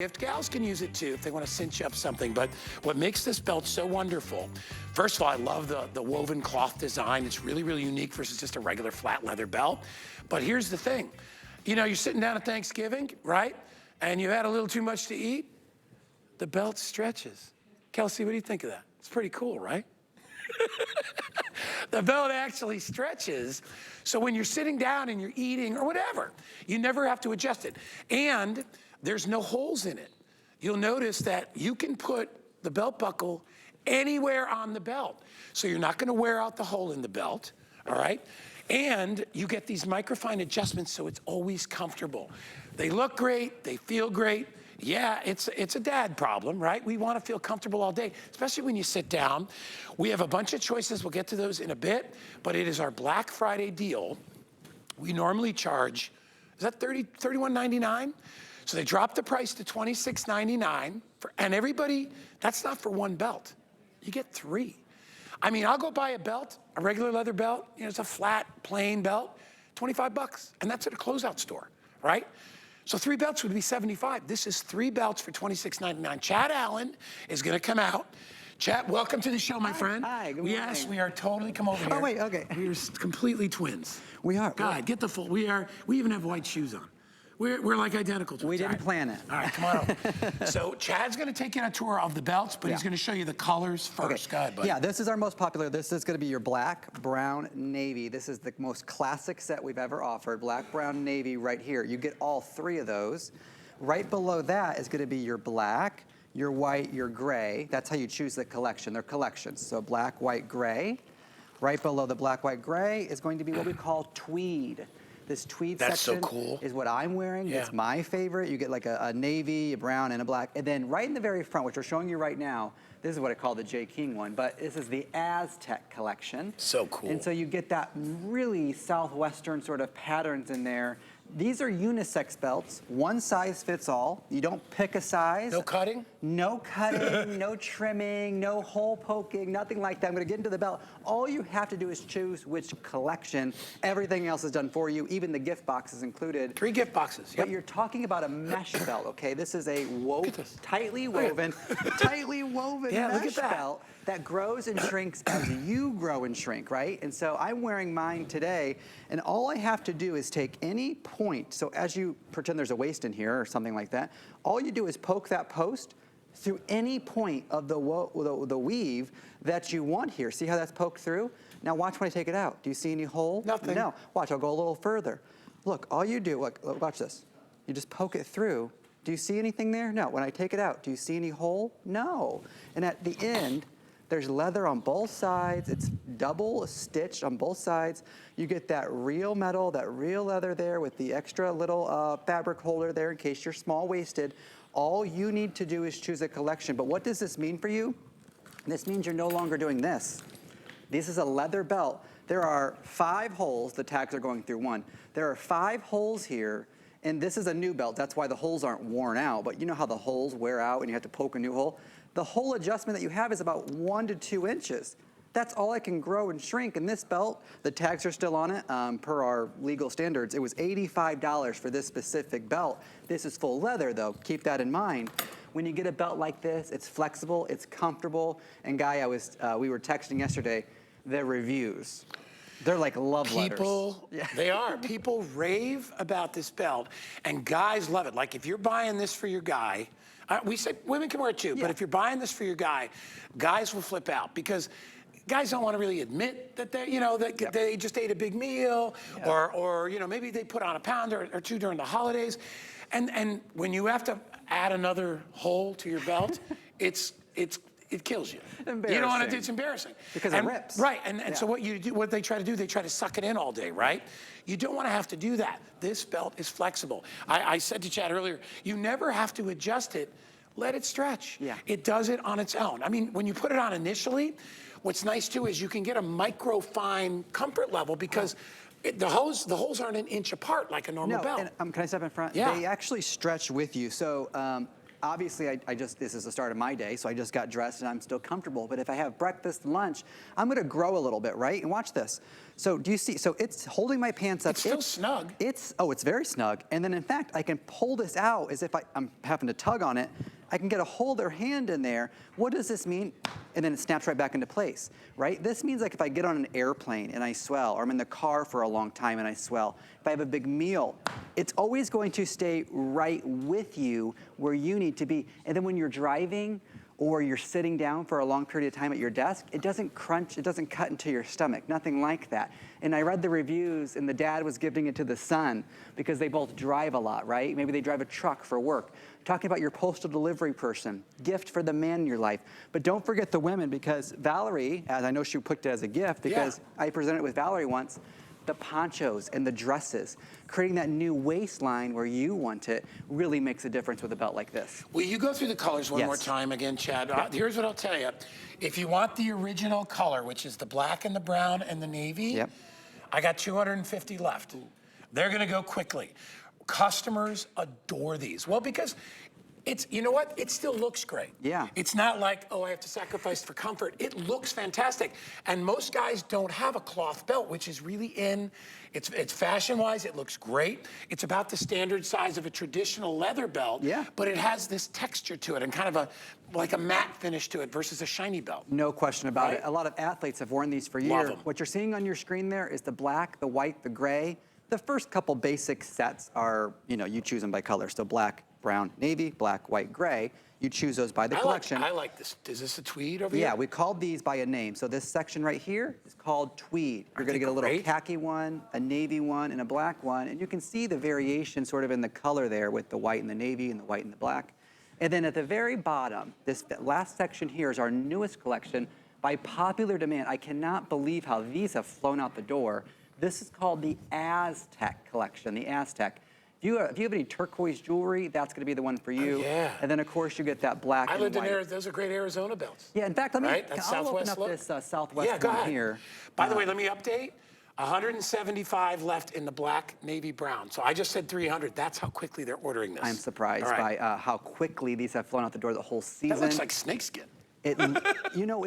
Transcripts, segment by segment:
Gift gals can use it too if they want to cinch up something, but what makes this belt so wonderful, first of all, I love the woven cloth design. It's really, really unique versus just a regular flat leather belt. But here's the thing. You know, you're sitting down at Thanksgiving, right? And you had a little too much to eat. The belt stretches. Kelsey, what do you think of that? It's pretty cool, right? The belt actually stretches. So when you're sitting down and you're eating or whatever, you never have to adjust it. And there's no holes in it. You'll notice that you can put the belt buckle anywhere on the belt. So you're not gonna wear out the hole in the belt, all right? And you get these microfine adjustments so it's always comfortable. They look great, they feel great. Yeah, it's a dad problem, right? We wanna feel comfortable all day, especially when you sit down. We have a bunch of choices, we'll get to those in a bit, but it is our Black Friday deal. We normally charge, is that $31.99? So they dropped the price to $26.99, and everybody, that's not for one belt. You get three. I mean, I'll go buy a belt, a regular leather belt, you know, it's a flat, plain belt, 25 bucks, and that's at a closeout store, right? So 3 belts would be 75. This is 3 belts for $26.99. Chad Allen is gonna come out. Chad, welcome to the show, my friend. Hi, good morning. Yes, we are totally, come over here. Oh, wait, okay. We are completely twins. We are. God, get the full, we even have white shoes on. We're like identical twins. We didn't plan it. All right, come on over. So Chad's gonna take you on a tour of the belts, but he's gonna show you the colors first. Okay. Go ahead, buddy. Yeah, this is our most popular. This is gonna be your black, brown, navy. This is the most classic set we've ever offered. Black, brown, navy right here. You get all 3 of those. Right below that is gonna be your black, your white, your gray. That's how you choose the collection. They're collections. So black, white, gray. Right below the black, white, gray is going to be what we call tweed. This tweed section is what I'm wearing. Yeah. It's my favorite. You get like a navy, a brown, and a black. And then right in the very front, which we're showing you right now, this is what I call the J. King one, but this is the Aztec collection. So cool. And so you get that really Southwestern sort of patterns in there. These are unisex belts. One size fits all. You don't pick a size. No cutting? No cutting, no trimming, no hole poking, nothing like that. I'm gonna get into the belt. All you have to do is choose which collection. Everything else is done for you, even the gift box is included. 3 gift boxes, But you're talking about a mesh belt, okay? This is a tightly woven mesh belt that grows and shrinks as you grow and shrink, right? And so I'm wearing mine today, and all I have to do is take any point. So as you pretend there's a waist in here or something like that, all you do is poke that post through any point of the weave that you want here. See how that's poked through? Now watch when I take it out. Do you see any hole? Nothing. No. Watch, I'll go a little further. Look, all you do, look, watch this. You just poke it through. Do you see anything there? No. When I take it out, do you see any hole? No. And at the end, there's leather on both sides. It's double stitched on both sides. You get that real metal, that real leather there with the extra little fabric holder there in case you're small-waisted. All you need to do is choose a collection. But what does this mean for you? This means you're no longer doing this. This is a leather belt. There are 5 holes. The tags are going through 1. There are 5 holes here. And this is a new belt. That's why the holes aren't worn out. But you know how the holes wear out and you have to poke a new hole? The hole adjustment that you have is about 1 to 2 inches. That's all I can grow and shrink. And this belt, the tags are still on it. Per our legal standards, it was $85 for this specific belt. This is full leather though, keep that in mind. When you get a belt like this, it's flexible, it's comfortable. And Guy, we were texting yesterday, the reviews. They're like love letters. They are. People rave about this belt, and guys love it. Like if you're buying this for your guy, we said women can wear it too, but if you're buying this for your guy, guys will flip out because guys don't want to really admit that they, you know, that they just ate a big meal, or you know, maybe they put on a pound or 2 during the holidays, and when you have to add another hole to your belt, it kills you. You don't want to do, it's embarrassing. Because it rips. Right, and so what they try to do, they try to suck it in all day, right? You don't want to have to do that. This belt is flexible. I said to Chad earlier, you never have to adjust it, let it stretch. Yeah. It does it on its own. I mean, when you put it on initially, what's nice too is you can get a micro-fine comfort level because the holes aren't an inch apart like a normal belt. And, can I step in front? Yeah. They actually stretch with you. So obviously this is the start of my day, so I just got dressed and I'm still comfortable. But if I have breakfast and lunch, I'm gonna grow a little bit, right? And watch this. So do you see, so it's holding my pants up. It's still snug. It's very snug. And then in fact, I can pull this out as if I'm having to tug on it. I can get a holder hand in there. What does this mean? And then it snaps right back into place, right? This means like if I get on an airplane and I swell, or I'm in the car for a long time and I swell, if I have a big meal, it's always going to stay right with you where you need to be. And then when you're driving or you're sitting down for a long period of time at your desk, it doesn't crunch, it doesn't cut into your stomach, nothing like that. And I read the reviews and the dad was giving it to the son because they both drive a lot, right? Maybe they drive a truck for work. Talking about your postal delivery person, gift for the man in your life. But don't forget the women, because Valerie, as I know she picked it as a gift because I presented it with Valerie once, the ponchos and the dresses, creating that new waistline where you want it really makes a difference with a belt like this. Will you go through the colors one more time again, Chad? Here's what I'll tell you. If you want the original color, which is the black and the brown and the navy, I got 250 left. They're gonna go quickly. Customers adore these. Well, because it's, you know what? It still looks great. Yeah. It's not like, oh, I have to sacrifice for comfort. It looks fantastic. And most guys don't have a cloth belt, which is really in. It's fashion-wise, it looks great. It's about the standard size of a traditional leather belt, but it has this texture to it and kind of like a matte finish to it versus a shiny belt. No question about it. A lot of athletes have worn these for years. What you're seeing on your screen there is the black, the white, the gray. The first couple basic sets are, you choose them by color. So black, brown, navy, black, white, gray. You choose those by the collection. I like this. Is this a tweed over here? Yeah, we called these by a name. So this section right here is called tweed. You're gonna get a little khaki one, a navy one, and a black one. And you can see the variation sort of in the color there with the white and the navy and the white and the black. And then at the very bottom, this last section here is our newest collection by popular demand. I cannot believe how these have flown out the door. This is called the Aztec collection, the Aztec. If you have any turquoise jewelry, that's going to be the one for you. And then, of course, you get that black and white. I lived in Arizona. Those are great Arizona belts. Yeah, in fact, I'll open up this Southwest one here. By the way, let me update. 175 left in the black, navy, brown. So I just said 300. That's how quickly they're ordering this. I'm surprised by how quickly these have flown out the door the whole season. That looks like snakeskin. It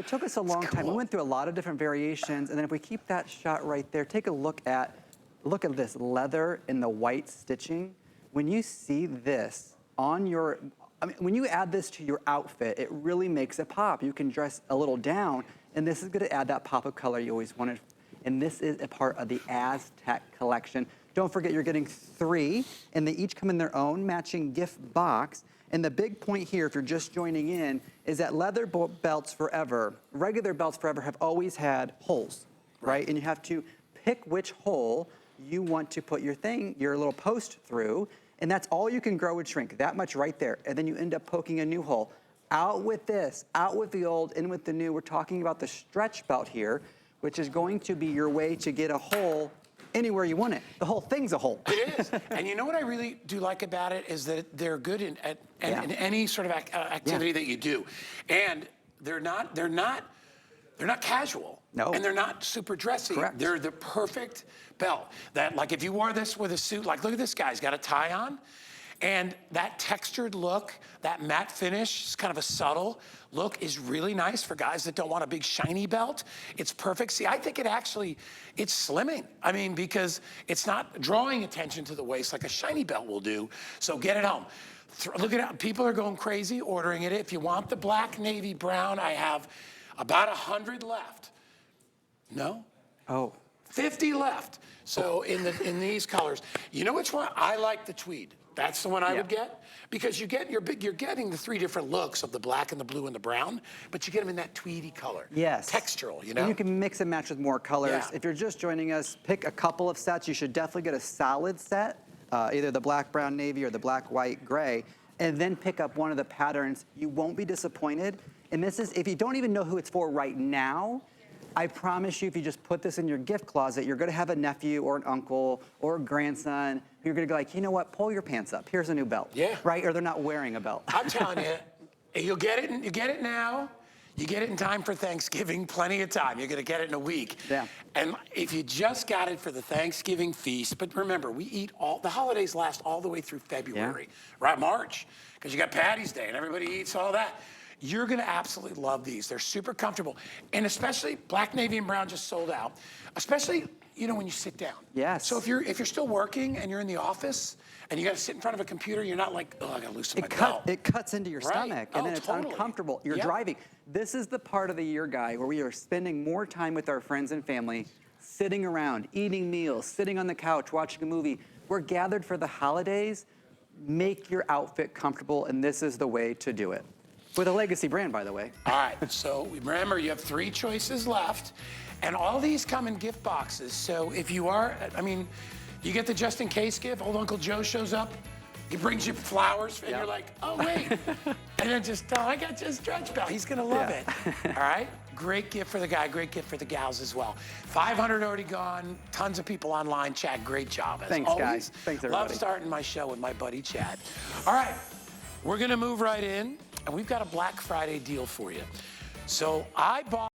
took us a long time. We went through a lot of different variations, and then if we keep that shot right there, take a look at this leather and the white stitching. When you see this on when you add this to your outfit, it really makes it pop. You can dress a little down, and this is gonna add that pop of color you always wanted. And this is a part of the Aztec collection. Don't forget you're getting 3, and they each come in their own matching gift box. And the big point here, if you're just joining in, is that leather belts forever, regular belts forever have always had holes, right? And you have to pick which hole you want to put your little post through, and that's all you can grow and shrink, that much right there. And then you end up poking a new hole. Out with this, out with the old, in with the new. We're talking about the stretch belt here, which is going to be your way to get a hole anywhere you want it. The whole thing's a hole. It is. And you know what I really do like about it is that they're good in any sort of activity that you do. And they're not casual. No. And they're not super dressy. Correct. They're the perfect belt. That, like, if you wore this with a suit, like, look at this guy, he's got a tie on. And that textured look, that matte finish, is kind of a subtle look, is really nice for guys that don't want a big shiny belt. It's perfect. See, I think it's slimming. I mean, because it's not drawing attention to the waist like a shiny belt will do. So get it home. Look at it. People are going crazy ordering it. If you want the black, navy, brown, I have about 100 left. No? Oh. 50 left. So in these colors. You know which one? I like the tweed. That's the one I would get, because you're getting the 3 different looks of the black and the blue and the brown, but you get them in that tweedy color. Yes. Textural, you know? And you can mix and match with more colors. Yeah. If you're just joining us, pick a couple of sets. You should definitely get a solid set, either the black, brown, navy, or the black, white, gray, and then pick up one of the patterns. You won't be disappointed. And this is, if you don't even know who it's for right now, I promise you, if you just put this in your gift closet, you're gonna have a nephew or an uncle or a grandson. You're gonna go like, you know what, pull your pants up. Here's a new belt. Yeah. Right, or they're not wearing a belt. I'm telling you, you get it now. You get it in time for Thanksgiving, plenty of time. You're gonna get it in a week. Yeah. And if you just got it for the Thanksgiving feast, but remember, we eat the holidays last all the way through February, right? March, because you got Patty's Day and everybody eats all that. You're gonna absolutely love these. They're super comfortable. And especially black, navy, and brown just sold out. Especially, when you sit down. Yes. So if you're still working and you're in the office and you gotta sit in front of a computer, you're not like, oh, I gotta loosen my belt. It cuts into your stomach, and then it's totally. uncomfortable. You're Yep. driving. This is the part of the year, Guy, where we are spending more time with our friends and family, sitting around, eating meals, sitting on the couch, watching a movie. We're gathered for the holidays. Make your outfit comfortable, and this is the way to do it. With a legacy brand, by the way. All right, so remember, you have 3 choices left, and all these come in gift boxes. So if you are, you get the just in case gift. Old Uncle Joe shows up, he brings you flowers, and you're like, oh, wait. And then just tell him, I got you a stretch belt. He's gonna love it. All right? Great gift for the guy, great gift for the gals as well. 500 already gone, tons of people online. Chad, great job. As Thanks, always. guys. Thanks, everybody. Love starting my show with my buddy Chad. All right, we're gonna move right in, and we've got a Black Friday deal for you. So I bought